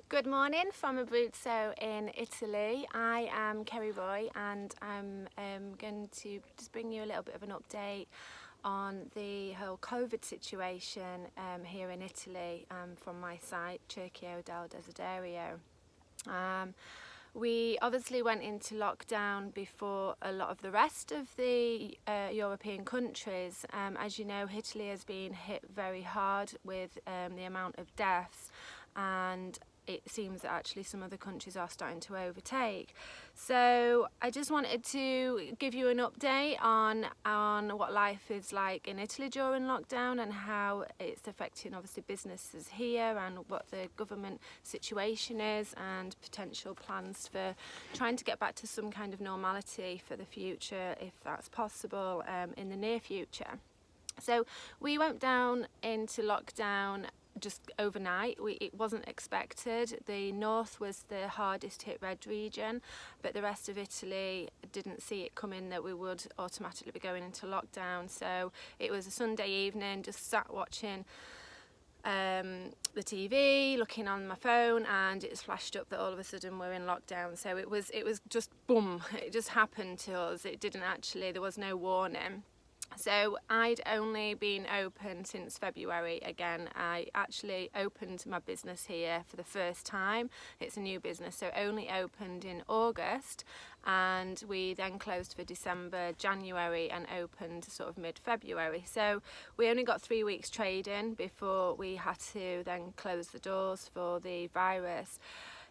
Good morning from Abruzzo in Italy. I am Kerry Roy and I'm going to just bring you a little bit of an update on the whole COVID situation here in Italy from my site, Cerchio del Desiderio. We obviously went into lockdown before a lot of the rest of the European countries. As you know, Italy has been hit very hard with the amount of deaths, and it seems that actually some other countries are starting to overtake. So I just wanted to give you an update on what life is like in Italy during lockdown and how it's affecting obviously businesses here, and what the government situation is and potential plans for trying to get back to some kind of normality for the future, if that's possible, in the near future. So we went down into lockdown just overnight. It wasn't expected. The north was the hardest hit red region, but the rest of Italy didn't see it coming that we would automatically be going into lockdown. So it was a Sunday evening, just sat watching the TV, looking on my phone, and it's flashed up that all of a sudden we're in lockdown. So it was just boom, it just happened to us. It didn't actually, there was no warning. So I'd only been open since February again. I actually opened my business here for the first time. It's a new business, so only opened in August, and we then closed for December, January, and opened sort of mid-February. So we only got 3 weeks trading before we had to then close the doors for the virus.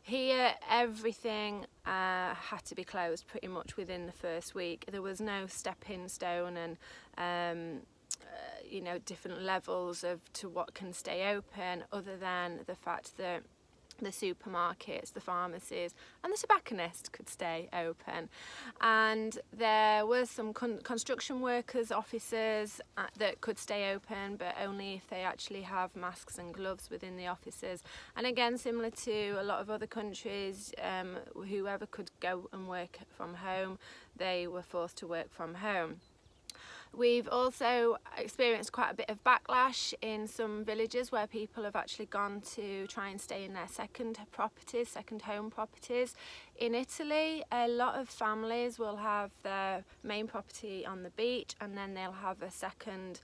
Here, everything had to be closed pretty much within the first week. There was no stepping stone and different levels to what can stay open, other than the fact that the supermarkets, the pharmacies and the tobacconists could stay open. And there were some construction workers, offices that could stay open, but only if they actually have masks and gloves within the offices. And again, similar to a lot of other countries, whoever could go and work from home, they were forced to work from home. We've also experienced quite a bit of backlash in some villages where people have actually gone to try and stay in their second home properties. In Italy, a lot of families will have their main property on the beach, and then they'll have a second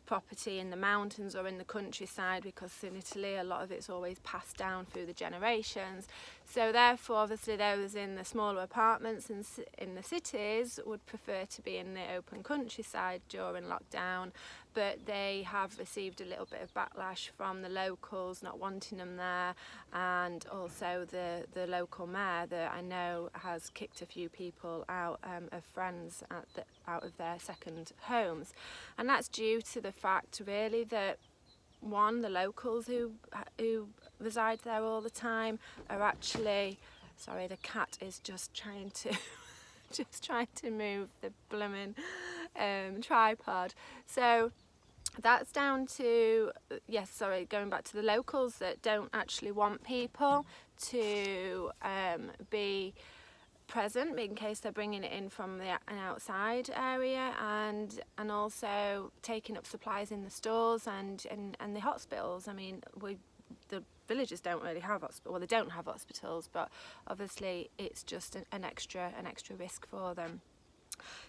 property in the mountains or in the countryside, because in Italy a lot of it's always passed down through the generations. So therefore, obviously, those in the smaller apartments and in the cities would prefer to be in the open countryside during lockdown, but they have received a little bit of backlash from the locals not wanting them there, and also the local mayor, that I know has kicked a few people out of friends out of their second homes. And that's due to the fact really that, one, the locals who reside there all the time are actually, sorry, the cat is just trying to move the blooming tripod. So that's down to, going back to the locals that don't actually want people to be present in case they're bringing it in from an outside area, and also taking up supplies in the stores and the hospitals. I mean, the villages don't really have hospitals. Well, they don't have hospitals, but obviously it's just an extra risk for them.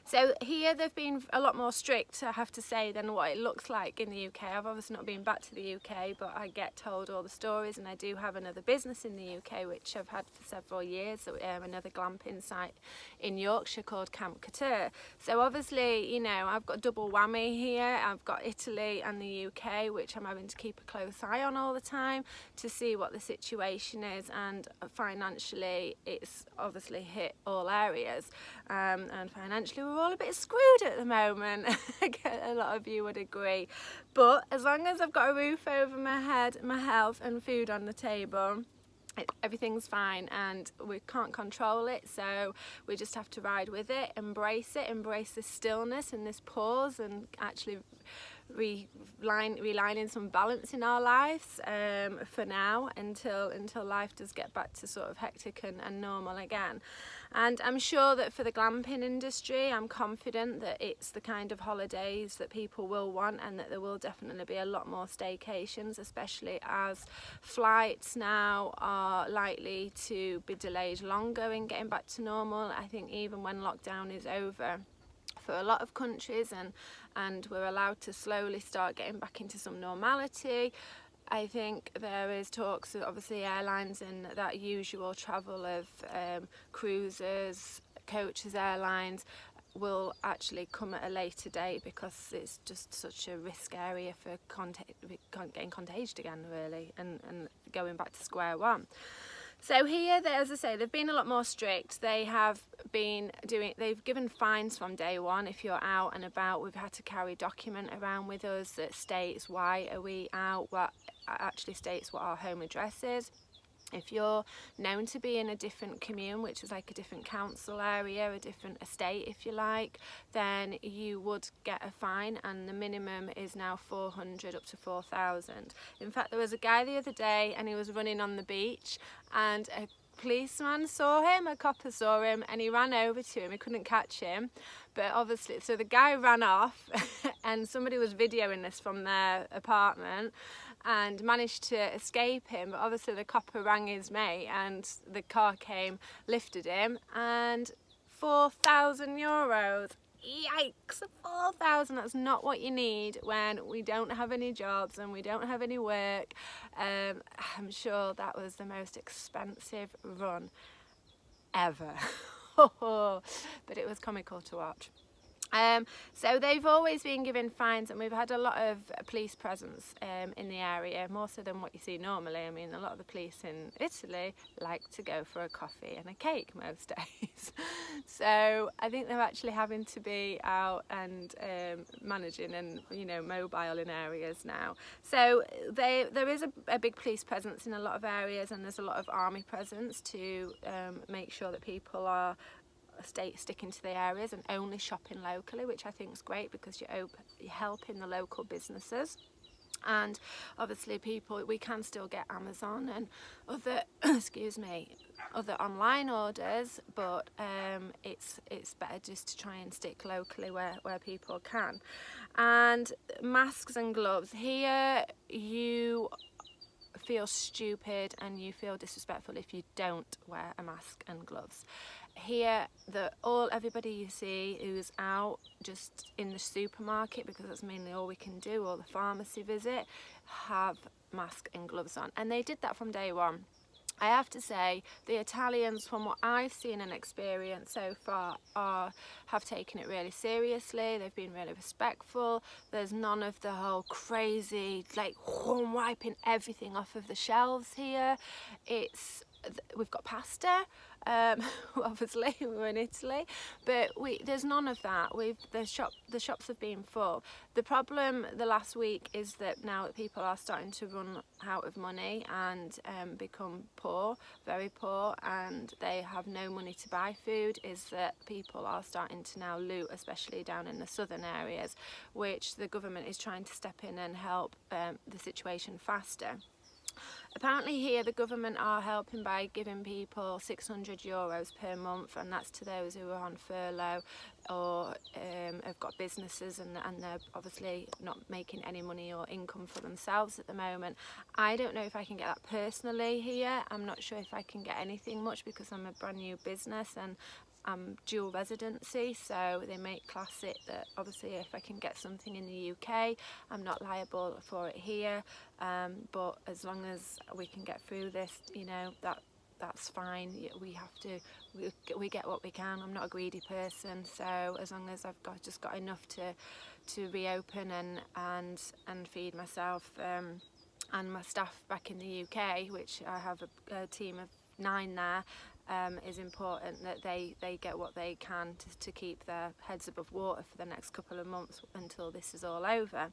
So here they've been a lot more strict, I have to say, than what it looks like in the UK. I've obviously not been back to the UK, but I get told all the stories, and I do have another business in the UK which I've had for several years, another glamping site in Yorkshire called Camp Couture. So obviously, I've got double whammy here. I've got Italy and the UK, which I'm having to keep a close eye on all the time to see what the situation is, and financially it's obviously hit all areas, and financially we're all a bit screwed at the moment. A lot of you would agree, but as long as I've got a roof over my head, my health and food on the table, everything's fine, and we can't control it, so we just have to ride with it, embrace the stillness and this pause, and actually realigning some balance in our lives for now until life does get back to sort of hectic and normal again. And I'm sure that for the glamping industry, I'm confident that it's the kind of holidays that people will want, and that there will definitely be a lot more staycations, especially as flights now are likely to be delayed longer in getting back to normal. I think even when lockdown is over for a lot of countries and we're allowed to slowly start getting back into some normality, I think there is talks of obviously airlines and that usual travel of cruises, coaches, airlines will actually come at a later date, because it's just such a risk area for getting contagious again, really, and going back to square one. So here, as I say, they've been a lot more strict. They've given fines from day one. If you're out and about, we've had to carry a document around with us that states why are we out, what actually states what our home address is. If you're known to be in a different commune, which is like a different council area, a different estate if you like, then you would get a fine, and the minimum is now 400 up to 4,000. In fact, there was a guy the other day and he was running on the beach, and a policeman saw him, a copper saw him, and he ran over to him. He couldn't catch him, but obviously, so the guy ran off and somebody was videoing this from their apartment and managed to escape him, but obviously the copper rang his mate and the car came, lifted him, and €4,000. Yikes, 4,000, that's not what you need when we don't have any jobs and we don't have any work. I'm sure that was the most expensive run ever. But it was comical to watch. So they've always been given fines, and we've had a lot of police presence in the area, more so than what you see normally. I mean, a lot of the police in Italy like to go for a coffee and a cake most days. So I think they're actually having to be out and managing and, you know, mobile in areas now. So there is a big police presence in a lot of areas, and there's a lot of army presence to make sure that people are sticking to the areas and only shopping locally, which I think is great, because you're helping the local businesses. And obviously we can still get Amazon and other other online orders, but it's better just to try and stick locally where people can. And masks and gloves, here you feel stupid and you feel disrespectful if you don't wear a mask and gloves. Here, everybody you see who's out just in the supermarket, because that's mainly all we can do, or the pharmacy visit, have mask and gloves on, and they did that from day one. I have to say, the Italians, from what I've seen and experienced so far, have taken it really seriously. They've been really respectful. There's none of the whole crazy, like, wiping everything off of the shelves here. We've got pasta, obviously we're in Italy, but there's none of that. The shops have been full. The problem the last week is that now people are starting to run out of money and become poor, very poor, and they have no money to buy food, is that people are starting to now loot, especially down in the southern areas, which the government is trying to step in and help the situation faster. Apparently here the government are helping by giving people €600 per month, and that's to those who are on furlough or have got businesses and they're obviously not making any money or income for themselves at the moment. I don't know if I can get that personally here. I'm not sure if I can get anything much, because I'm a brand new business and I'm dual residency, so they make class it that obviously if I can get something in the UK, I'm not liable for it here, but as long as we can get through this, you know, that's fine. We get what we can. I'm not a greedy person, so as long as I've just got enough to reopen and feed myself and my staff back in the UK, which I have a team of 9 there, is important that they get what they can to keep their heads above water for the next couple of months until this is all over.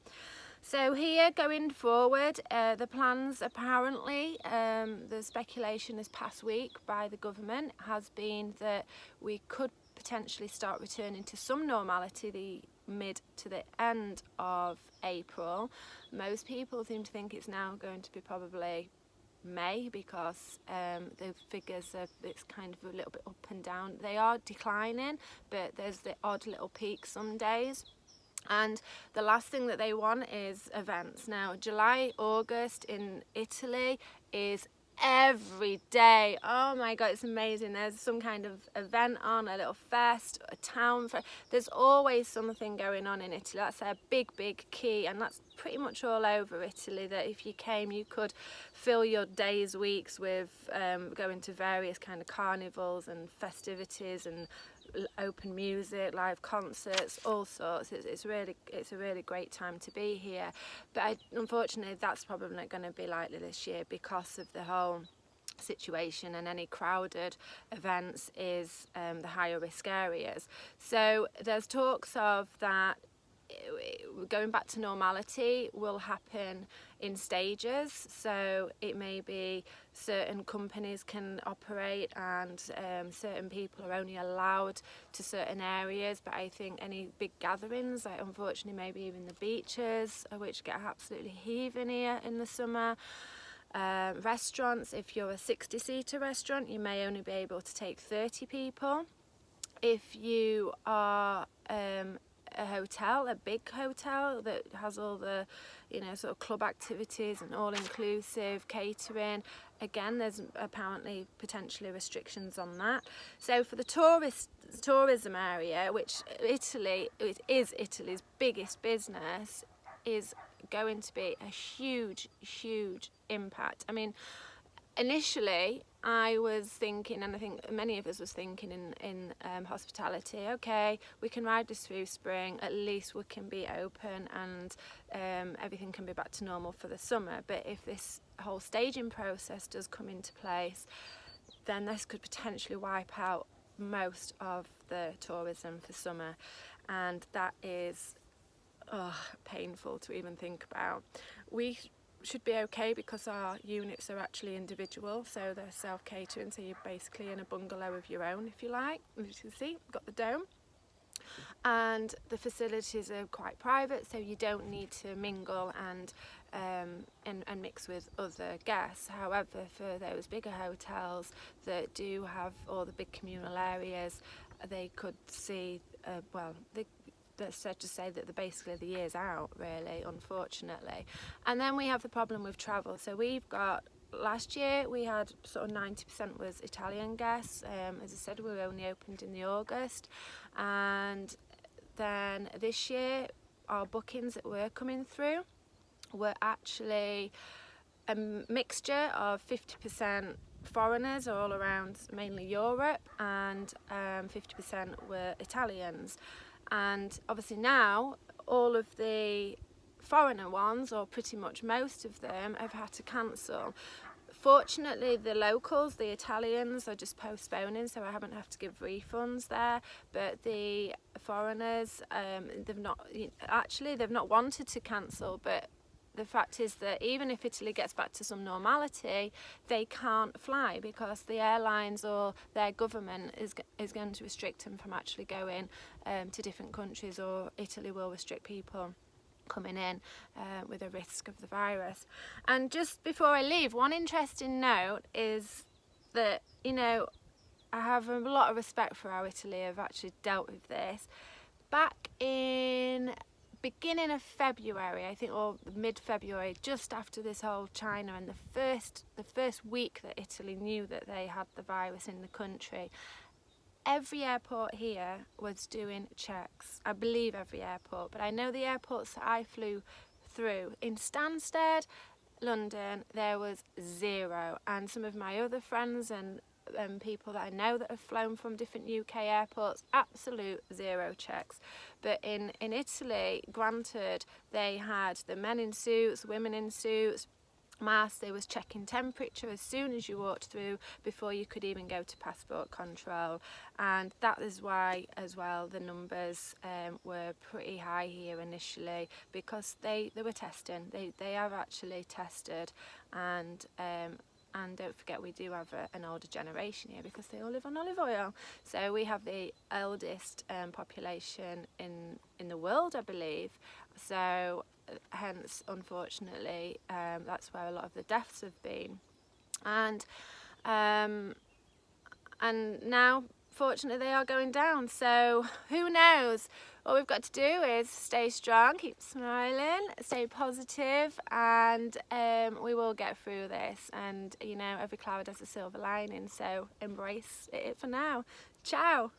So here, going forward, the plans apparently, the speculation this past week by the government has been that we could potentially start returning to some normality mid to the end of April. Most people seem to think it's now going to be probably May, because the figures are, it's kind of a little bit up and down. They are declining, but there's the odd little peak some days. And the last thing that they want is events. Now, July, August in Italy is every day. Oh my God, it's amazing. There's some kind of event on, a little fest, a town fair. There's always something going on in Italy. That's a big key, and that's pretty much all over Italy, that if you came, you could fill your days, weeks with going to various kind of carnivals and festivities and open music, live concerts, all sorts. It's a really great time to be here, but unfortunately that's probably not going to be likely this year because of the whole situation, and any crowded events is the higher risk areas. So there's talks of that going back to normality will happen in stages. So it may be certain companies can operate and certain people are only allowed to certain areas, but I think any big gatherings, like unfortunately maybe even the beaches, which get absolutely heaving here in the summer. Restaurants, if you're a 60-seater restaurant, you may only be able to take 30 people. If you are a hotel, a big hotel that has all the, you know, sort of club activities and all-inclusive catering, again, there's apparently potentially restrictions on that. So for the tourism area, which it is Italy's biggest business, is going to be a huge impact. I mean, initially I was thinking, and I think many of us was thinking in hospitality, okay, we can ride this through spring, at least we can be open and everything can be back to normal for the summer. But if this whole staging process does come into place, then this could potentially wipe out most of the tourism for summer, and that is painful to even think about. We should be okay because our units are actually individual, so they're self-catering, so you're basically in a bungalow of your own, if you like. As you can see, we've got the dome, and the facilities are quite private, so you don't need to mingle and mix with other guests. However, for those bigger hotels that do have all the big communal areas, they could see that's sad to say that basically the year's out, really, unfortunately. And then we have the problem with travel. So we've got, last year we had sort of 90% was Italian guests. As I said, we were only opened in the August, and then this year our bookings that were coming through were actually a mixture of 50% foreigners all around mainly Europe, and 50% were Italians. And obviously now all of the foreigner ones, or pretty much most of them, have had to cancel. Fortunately, the locals, the Italians, are just postponing, so I haven't had to give refunds there. But the foreigners, they've not wanted to cancel, but the fact is that even if Italy gets back to some normality, they can't fly because the airlines or their government is going to restrict them from actually going to different countries, or Italy will restrict people coming in with a risk of the virus. And just before I leave, one interesting note is that, you know, I have a lot of respect for how Italy have actually dealt with this. Back in beginning of February, I think, or mid-February, just after this whole China, and the first week that Italy knew that they had the virus in the country, every airport here was doing checks. I believe every airport, but I know the airports that I flew through, in Stansted, London, there was zero. And some of my other friends and people that I know that have flown from different UK airports, absolute zero checks. But in Italy, granted, they had the men in suits, women in suits, masks. They was checking temperature as soon as you walked through before you could even go to passport control. And that is why as well the numbers were pretty high here initially, because they were testing. They have actually tested, and And don't forget, we do have an older generation here because they all live on olive oil. So we have the eldest population in the world, I believe. So hence, unfortunately, that's where a lot of the deaths have been. And now, fortunately, they are going down. So who knows? All we've got to do is stay strong, keep smiling, stay positive, and we will get through this. And, you know, every cloud has a silver lining, so embrace it for now. Ciao.